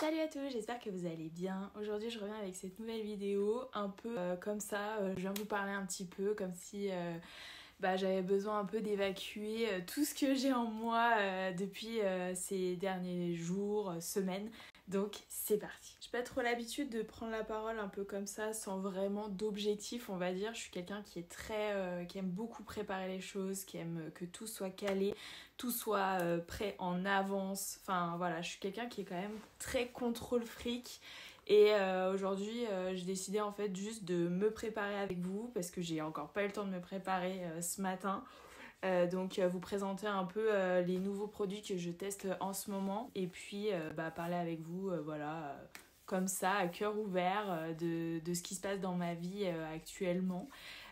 Salut à tous, j'espère que vous allez bien. Aujourd'hui je reviens avec cette nouvelle vidéo, un peu comme ça, je viens vous parler un petit peu comme si j'avais besoin un peu d'évacuer tout ce que j'ai en moi depuis ces derniers jours, semaines. Donc c'est parti. J'ai pas trop l'habitude de prendre la parole un peu comme ça sans vraiment d'objectif, on va dire. Je suis quelqu'un qui est qui aime beaucoup préparer les choses, qui aime que tout soit calé, tout soit prêt en avance. Enfin voilà, je suis quelqu'un qui est quand même très contrôle fric. Et aujourd'hui, j'ai décidé en fait juste de me préparer avec vous parce que j'ai encore pas eu le temps de me préparer ce matin. Donc vous présenter un peu les nouveaux produits que je teste en ce moment et puis parler avec vous comme ça à cœur ouvert de ce qui se passe dans ma vie actuellement.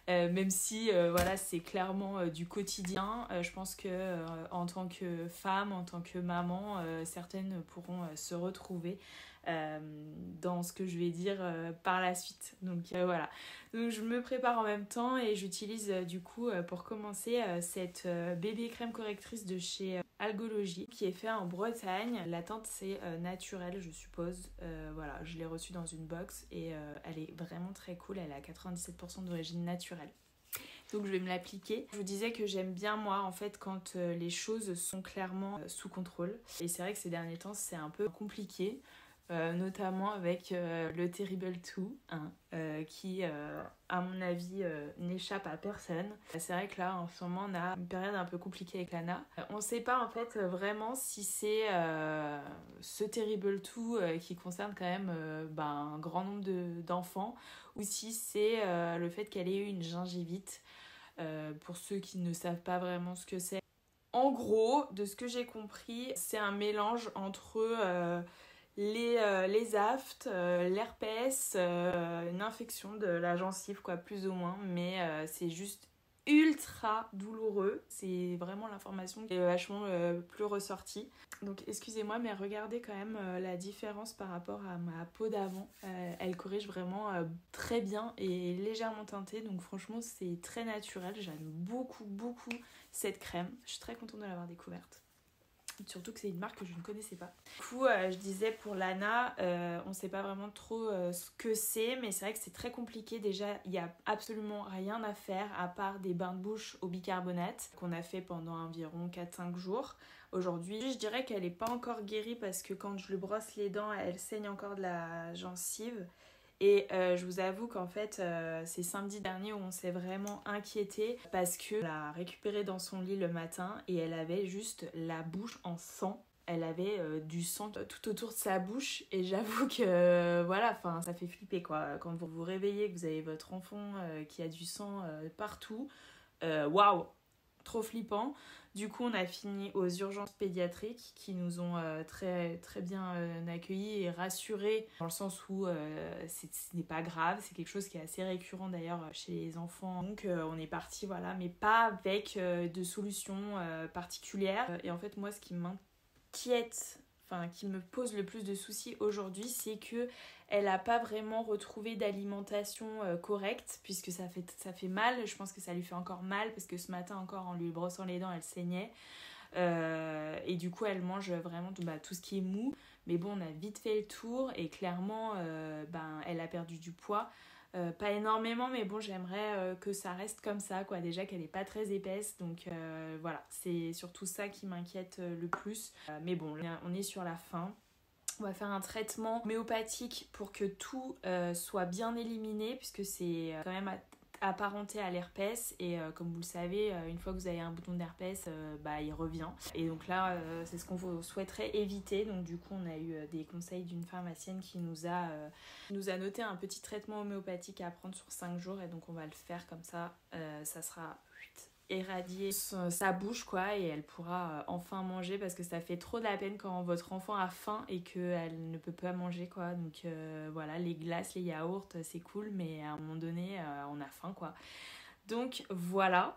Même si c'est clairement du quotidien, je pense que en tant que femme, en tant que maman, certaines pourront se retrouver dans ce que je vais dire par la suite. Donc voilà. Donc je me prépare en même temps et j'utilise du coup pour commencer cette bébé crème correctrice de chez Algologie qui est faite en Bretagne. La teinte c'est naturel je suppose. Voilà, je l'ai reçue dans une box et elle est vraiment très cool. Elle est à 97% d'origine naturelle. Donc je vais me l'appliquer. Je vous disais que j'aime bien moi en fait quand les choses sont clairement sous contrôle. Et c'est vrai que ces derniers temps c'est un peu compliqué. Notamment avec le Terrible 2 qui à mon avis n'échappe à personne. C'est vrai que là en ce moment on a une période un peu compliquée avec Lana. On ne sait pas en fait vraiment si c'est ce Terrible 2 qui concerne quand même un grand nombre d'enfants ou si c'est le fait qu'elle ait eu une gingivite. Pour ceux qui ne savent pas vraiment ce que c'est. En gros, de ce que j'ai compris, c'est un mélange entre les aftes, l'herpès, une infection de la gencive quoi, plus ou moins, mais c'est juste ultra douloureux. C'est vraiment l'information qui est vachement plus ressortie. Donc excusez-moi, mais regardez quand même la différence par rapport à ma peau d'avant. Elle corrige vraiment très bien et légèrement teintée, donc franchement c'est très naturel. J'aime beaucoup cette crème. Je suis très contente de l'avoir découverte. Surtout que c'est une marque que je ne connaissais pas. Du coup, je disais pour Lana, on ne sait pas vraiment trop ce que c'est, mais c'est vrai que c'est très compliqué. Déjà, il n'y a absolument rien à faire à part des bains de bouche au bicarbonate qu'on a fait pendant environ 4-5 jours. Aujourd'hui, je dirais qu'elle n'est pas encore guérie parce que quand je lui brosse les dents, elle saigne encore de la gencive. Et je vous avoue qu'en fait, c'est samedi dernier où on s'est vraiment inquiété parce qu'elle a récupéré dans son lit le matin et elle avait juste la bouche en sang. Elle avait du sang tout autour de sa bouche et j'avoue que ça fait flipper quoi. Quand vous vous réveillez, que vous avez votre enfant qui a du sang partout, waouh, trop flippant. Du coup, on a fini aux urgences pédiatriques qui nous ont très bien accueillis et rassurés dans le sens où ce n'est pas grave, c'est quelque chose qui est assez récurrent d'ailleurs chez les enfants. Donc on est parti mais pas avec de solution particulière. Et en fait, moi, ce qui m'inquiète, qui me pose le plus de soucis aujourd'hui, c'est que elle n'a pas vraiment retrouvé d'alimentation correcte puisque ça fait mal. Je pense que ça lui fait encore mal parce que ce matin encore en lui brossant les dents elle saignait et du coup elle mange vraiment tout ce qui est mou. Mais bon, on a vite fait le tour et clairement elle a perdu du poids. Pas énormément, mais bon, j'aimerais que ça reste comme ça, quoi. Déjà qu'elle est pas très épaisse, donc voilà, c'est surtout ça qui m'inquiète le plus. Mais bon, on est sur la fin. On va faire un traitement homéopathique pour que tout soit bien éliminé, puisque c'est quand même apparenté à l'herpès et comme vous le savez, une fois que vous avez un bouton d'herpès, il revient. Et donc là, c'est ce qu'on souhaiterait éviter. Donc du coup, on a eu des conseils d'une pharmacienne qui nous a noté un petit traitement homéopathique à prendre sur 5 jours et donc on va le faire comme ça. Ça sera éradier sa bouche quoi et elle pourra enfin manger parce que ça fait trop de la peine quand votre enfant a faim et qu'elle ne peut pas manger quoi. Donc voilà, les glaces, les yaourts c'est cool mais à un moment donné on a faim quoi. Donc voilà,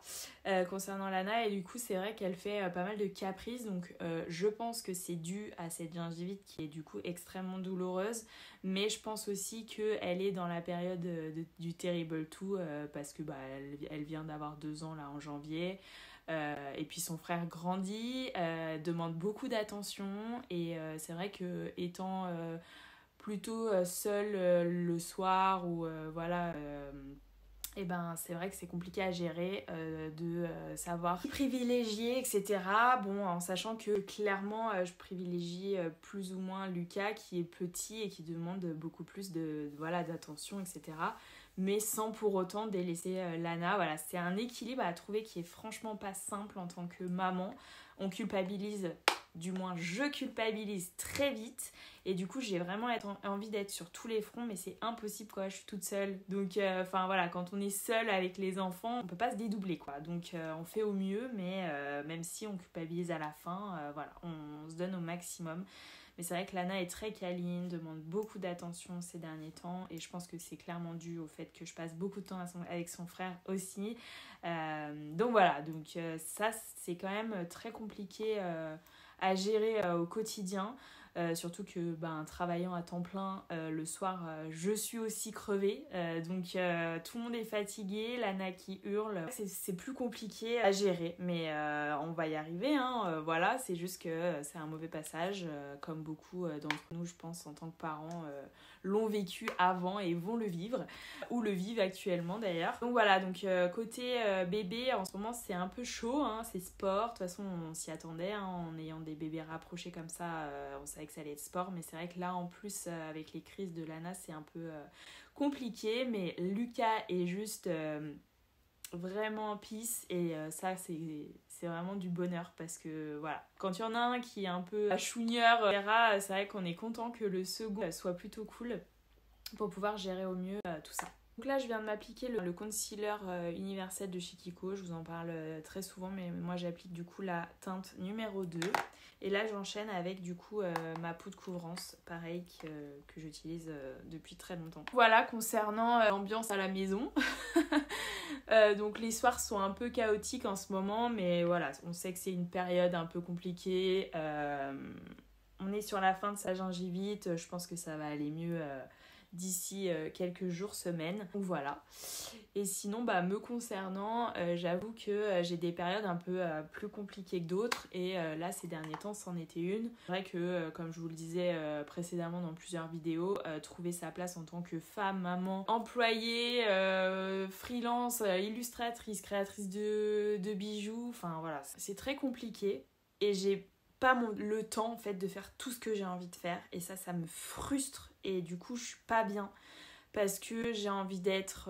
concernant Lana, et du coup c'est vrai qu'elle fait pas mal de caprices, donc je pense que c'est dû à cette gingivite qui est du coup extrêmement douloureuse, mais je pense aussi qu'elle est dans la période du Terrible 2 parce que elle vient d'avoir 2 ans là en janvier. Et puis son frère grandit, demande beaucoup d'attention et c'est vrai que étant plutôt seule le soir ou voilà et ben c'est vrai que c'est compliqué à gérer de savoir qui privilégier, etc. Bon, en sachant que clairement je privilégie plus ou moins Lucas qui est petit et qui demande beaucoup plus voilà, d'attention, etc. Mais sans pour autant délaisser Lana. Voilà, c'est un équilibre à trouver qui est franchement pas simple en tant que maman. On culpabilise, du moins je culpabilise très vite et du coup j'ai vraiment envie d'être sur tous les fronts mais c'est impossible quoi, je suis toute seule donc enfin voilà, quand on est seule avec les enfants on peut pas se dédoubler quoi, donc on fait au mieux mais même si on culpabilise à la fin, voilà, on se donne au maximum. Mais c'est vrai que Lana est très câline, demande beaucoup d'attention ces derniers temps et je pense que c'est clairement dû au fait que je passe beaucoup de temps avec son frère aussi. Donc voilà, donc ça c'est quand même très compliqué à gérer au quotidien. Surtout que travaillant à temps plein le soir je suis aussi crevée donc tout le monde est fatigué, Lana qui hurle, c'est plus compliqué à gérer mais on va y arriver hein, voilà, c'est juste que c'est un mauvais passage comme beaucoup d'entre nous je pense en tant que parents l'ont vécu avant et vont le vivre ou le vivent actuellement d'ailleurs. Donc voilà, donc côté bébé en ce moment c'est un peu chaud hein, c'est sport, de toute façon on s'y attendait hein, en ayant des bébés rapprochés comme ça on savait que ça allait être sport, mais c'est vrai que là en plus avec les crises de Lana c'est un peu compliqué, mais Lucas est juste vraiment en peace et ça c'est vraiment du bonheur parce que voilà, quand il y en a un qui est un peu chouigneur, etc., c'est vrai qu'on est content que le second soit plutôt cool pour pouvoir gérer au mieux tout ça. Donc là je viens de m'appliquer le concealer universel de chez Kiko, je vous en parle très souvent mais moi j'applique du coup la teinte numéro 2 et là j'enchaîne avec du coup ma poudre couvrance pareil que j'utilise depuis très longtemps. Voilà concernant l'ambiance à la maison. Donc les soirs sont un peu chaotiques en ce moment mais voilà, on sait que c'est une période un peu compliquée, on est sur la fin de sa gingivite, je pense que ça va aller mieux d'ici quelques jours, semaines. Donc voilà. Et sinon, me concernant, j'avoue que j'ai des périodes un peu plus compliquées que d'autres. Et là, ces derniers temps, c'en était une. C'est vrai que, comme je vous le disais précédemment dans plusieurs vidéos, trouver sa place en tant que femme, maman, employée, freelance, illustratrice, créatrice de bijoux, enfin voilà, c'est très compliqué. Et j'ai pas le temps en fait de faire tout ce que j'ai envie de faire et ça me frustre et du coup je suis pas bien parce que j'ai envie d'être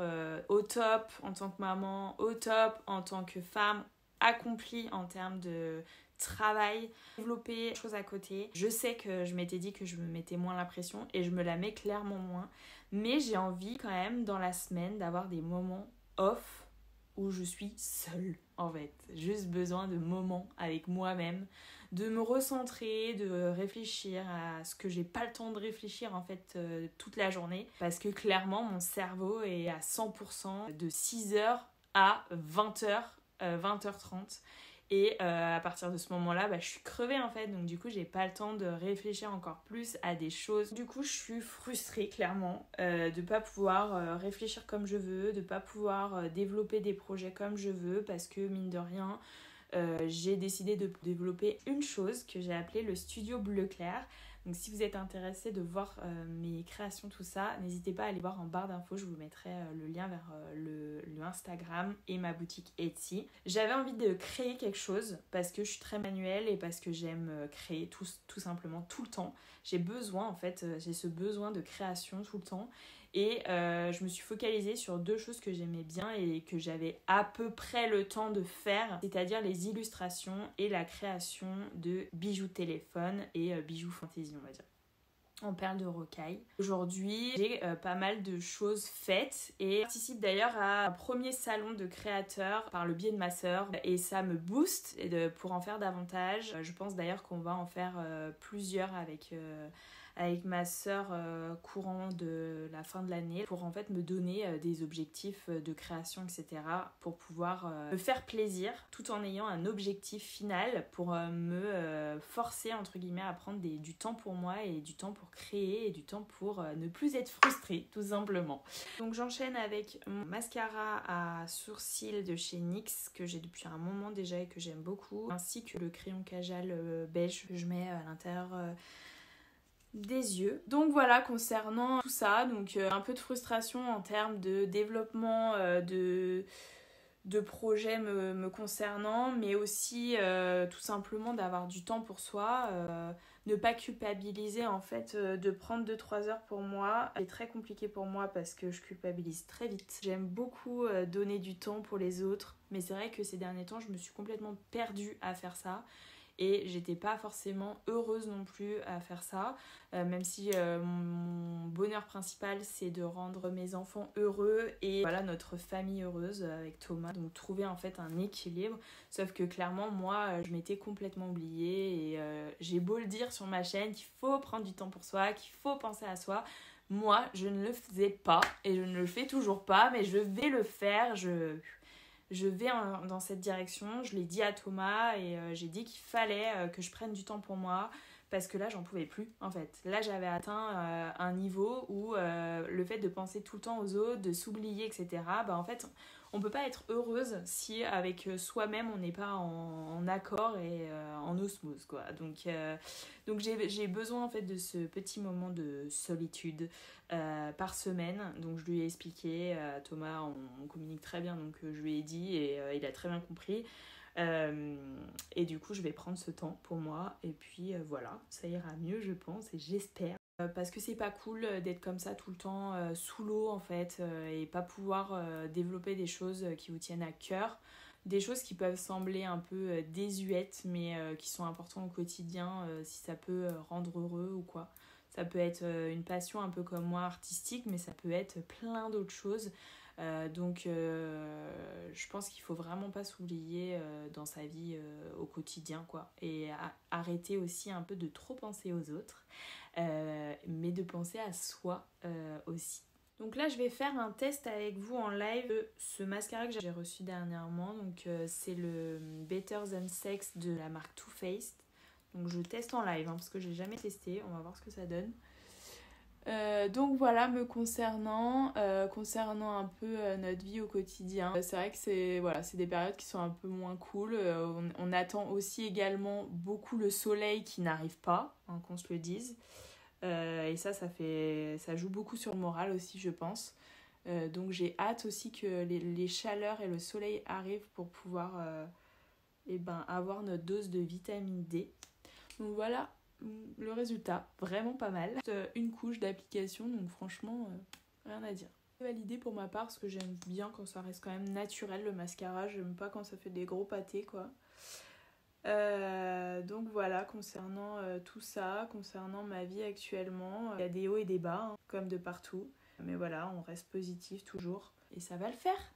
au top en tant que maman, au top en tant que femme accomplie en termes de travail, développer des choses à côté. Je sais que je m'étais dit que je me mettais moins la pression et je me la mets clairement moins, mais j'ai envie quand même dans la semaine d'avoir des moments off où je suis seule en fait, juste besoin de moments avec moi-même, de me recentrer, de réfléchir à ce que j'ai pas le temps de réfléchir en fait toute la journée parce que clairement mon cerveau est à 100% de 6h à 20h, 20h30 et à partir de ce moment-là je suis crevée en fait, donc du coup j'ai pas le temps de réfléchir encore plus à des choses. Du coup je suis frustrée clairement de pas pouvoir réfléchir comme je veux, de pas pouvoir développer des projets comme je veux parce que mine de rien j'ai décidé de développer une chose que j'ai appelée le studio bleu clair. Donc si vous êtes intéressé de voir mes créations, tout ça, n'hésitez pas à aller voir en barre d'infos, je vous mettrai le lien vers le Instagram et ma boutique Etsy. J'avais envie de créer quelque chose parce que je suis très manuelle et parce que j'aime créer tout simplement tout le temps. J'ai besoin en fait, j'ai ce besoin de création tout le temps. Et je me suis focalisée sur deux choses que j'aimais bien et que j'avais à peu près le temps de faire, c'est-à-dire les illustrations et la création de bijoux de téléphone et bijoux fantaisie, on va dire, en perles de rocaille. Aujourd'hui, j'ai pas mal de choses faites et je participe d'ailleurs à un premier salon de créateurs par le biais de ma sœur et ça me booste pour en faire davantage. Je pense d'ailleurs qu'on va en faire plusieurs avec avec ma sœur courant de la fin de l'année pour en fait me donner des objectifs de création, etc. pour pouvoir me faire plaisir tout en ayant un objectif final pour me forcer entre guillemets à prendre du temps pour moi et du temps pour créer et du temps pour ne plus être frustrée tout simplement. Donc j'enchaîne avec mon mascara à sourcils de chez NYX que j'ai depuis un moment déjà et que j'aime beaucoup, ainsi que le crayon Kajal beige que je mets à l'intérieur des yeux. Donc voilà, concernant tout ça, donc un peu de frustration en termes de développement de projets me concernant, mais aussi tout simplement d'avoir du temps pour soi, ne pas culpabiliser en fait, de prendre 2-3 heures pour moi. C'est très compliqué pour moi parce que je culpabilise très vite. J'aime beaucoup donner du temps pour les autres, mais c'est vrai que ces derniers temps je me suis complètement perdue à faire ça. Et j'étais pas forcément heureuse non plus à faire ça, même si mon bonheur principal c'est de rendre mes enfants heureux et voilà, notre famille heureuse avec Thomas, donc trouver en fait un équilibre, sauf que clairement moi je m'étais complètement oubliée et j'ai beau le dire sur ma chaîne qu'il faut prendre du temps pour soi, qu'il faut penser à soi, moi je ne le faisais pas et je ne le fais toujours pas, mais je vais le faire, je vais dans cette direction. Je l'ai dit à Thomas et j'ai dit qu'il fallait que je prenne du temps pour moi parce que là j'en pouvais plus en fait. Là j'avais atteint un niveau où le fait de penser tout le temps aux autres, de s'oublier, etc. Bah en fait on peut pas être heureuse si avec soi-même on n'est pas en accord et en osmose quoi. Donc j'ai besoin en fait de ce petit moment de solitude par semaine. Donc je lui ai expliqué, Thomas on communique très bien, donc je lui ai dit et il a très bien compris. Et du coup je vais prendre ce temps pour moi et puis voilà, ça ira mieux je pense et j'espère. Parce que c'est pas cool d'être comme ça tout le temps sous l'eau en fait et pas pouvoir développer des choses qui vous tiennent à cœur, des choses qui peuvent sembler un peu désuètes mais qui sont importantes au quotidien si ça peut rendre heureux ou quoi. Ça peut être une passion un peu comme moi artistique, mais ça peut être plein d'autres choses. Donc je pense qu'il faut vraiment pas s'oublier dans sa vie au quotidien quoi. Et arrêter aussi un peu de trop penser aux autres, mais de penser à soi aussi. Donc là je vais faire un test avec vous en live de ce mascara que j'ai reçu dernièrement. Donc c'est le Better Than Sex de la marque Too Faced. Donc je teste en live parce que je l'ai jamais testé, on va voir ce que ça donne. Donc voilà, me concernant un peu notre vie au quotidien, c'est vrai que c'est des périodes qui sont un peu moins cool. On attend aussi également beaucoup le soleil qui n'arrive pas, qu'on se le dise. Et ça joue beaucoup sur le moral aussi, je pense. Donc j'ai hâte aussi que les chaleurs et le soleil arrivent pour pouvoir avoir notre dose de vitamine D. Donc voilà le résultat, vraiment pas mal. Une couche d'application, donc franchement, rien à dire. C'est validé pour ma part parce que j'aime bien quand ça reste quand même naturel le mascara, j'aime pas quand ça fait des gros pâtés quoi. Donc voilà, concernant tout ça, concernant ma vie actuellement, il y a des hauts et des bas, comme de partout. Mais voilà, on reste positif toujours et ça va le faire.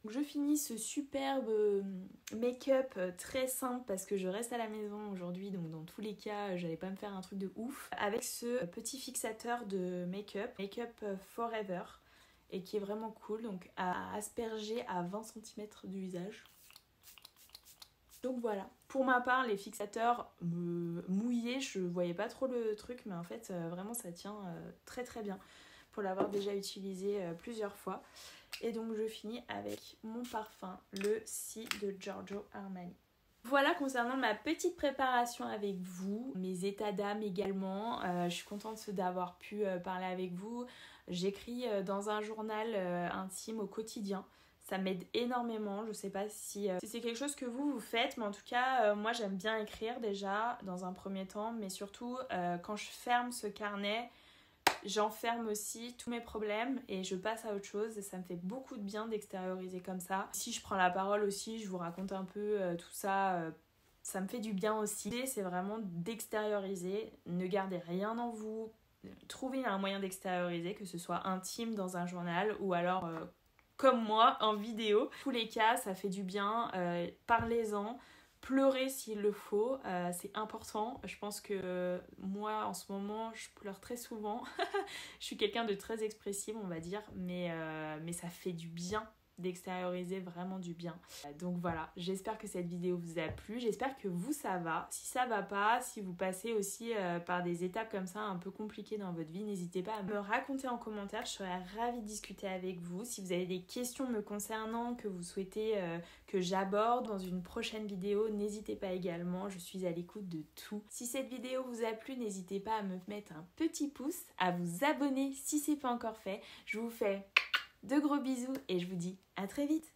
Je finis ce superbe make-up très simple parce que je reste à la maison aujourd'hui, donc dans tous les cas j'allais pas me faire un truc de ouf, avec ce petit fixateur de make-up Forever, et qui est vraiment cool, donc à asperger à 20 cm du visage. Donc voilà, pour ma part les fixateurs mouillés je voyais pas trop le truc, mais en fait vraiment ça tient très très bien pour l'avoir déjà utilisé plusieurs fois. Et donc je finis avec mon parfum, le Si de Giorgio Armani. Voilà concernant ma petite préparation avec vous, mes états d'âme également. Je suis contente d'avoir pu parler avec vous. J'écris dans un journal intime au quotidien. Ça m'aide énormément. Je sais pas si c'est quelque chose que vous faites, mais en tout cas moi j'aime bien écrire déjà dans un premier temps, mais surtout quand je ferme ce carnet, j'enferme aussi tous mes problèmes et je passe à autre chose et ça me fait beaucoup de bien d'extérioriser comme ça. Si je prends la parole aussi, je vous raconte un peu tout ça, ça me fait du bien aussi. L'idée c'est vraiment d'extérioriser, ne gardez rien en vous, trouvez un moyen d'extérioriser, que ce soit intime dans un journal ou alors comme moi en vidéo. Dans tous les cas ça fait du bien, parlez-en. pleurer s'il le faut, c'est important. Je pense que moi en ce moment je pleure très souvent. Je suis quelqu'un de très expressive on va dire, mais ça fait du bien d'extérioriser, vraiment du bien. Donc voilà, j'espère que cette vidéo vous a plu, j'espère que vous ça va. Si ça va pas, si vous passez aussi par des étapes comme ça un peu compliquées dans votre vie, n'hésitez pas à me raconter en commentaire, je serais ravie de discuter avec vous. Si vous avez des questions me concernant que vous souhaitez que j'aborde dans une prochaine vidéo, n'hésitez pas également, je suis à l'écoute de tout. Si cette vidéo vous a plu, n'hésitez pas à me mettre un petit pouce, à vous abonner si c'est pas encore fait. Je vous fais de gros bisous et je vous dis à très vite.